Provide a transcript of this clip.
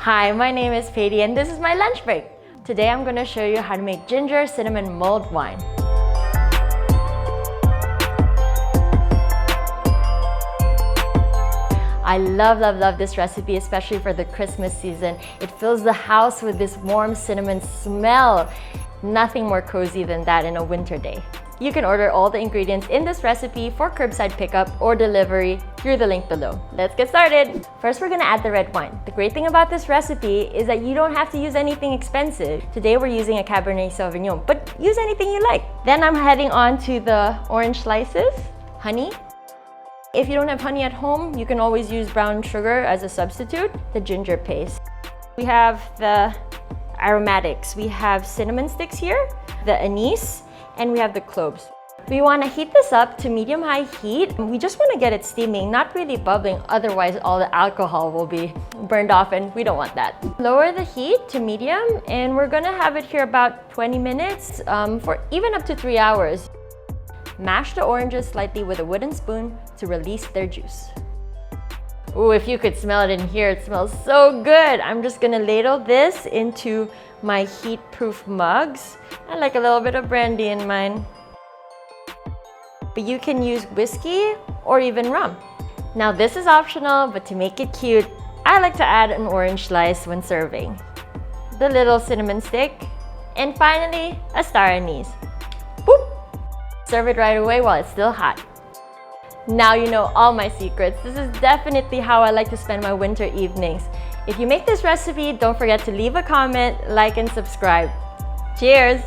Hi, my name is Peidi and this is my lunch break. Today I'm going to show you how to make ginger cinnamon mulled wine. I love this recipe, especially for the Christmas season. It fills the house with this warm cinnamon smell. Nothing more cozy than that in a winter day. You can order all the ingredients in this recipe for curbside pickup or delivery through the link below. Let's get started. First, we're gonna add the red wine. The great thing about this recipe is that you don't have to use anything expensive. Today, we're using a Cabernet Sauvignon, but use anything you like. Then I'm heading on to the orange slices, honey. If you don't have honey at home, you can always use brown sugar as a substitute, the ginger paste. We have the aromatics. We have cinnamon sticks here, the anise, and we have the cloves. We want to heat this up to medium-high heat. We just want to get it steaming, not really bubbling, otherwise all the alcohol will be burned off and we don't want that. Lower the heat to medium and we're going to have it here about 20 minutes for even up to 3 hours. Mash the oranges slightly with a wooden spoon to release their juice. Ooh, if you could smell it in here, it smells so good. I'm just gonna ladle this into my heat-proof mugs. I like a little bit of brandy in mine. But you can use whiskey or even rum. Now this is optional, but to make it cute, I like to add an orange slice when serving. The little cinnamon stick. And finally, a star anise. Boop! Serve it right away while it's still hot. Now you know all my secrets. This is definitely how I like to spend my winter evenings. If you make this recipe, don't forget to leave a comment, like, and subscribe. Cheers!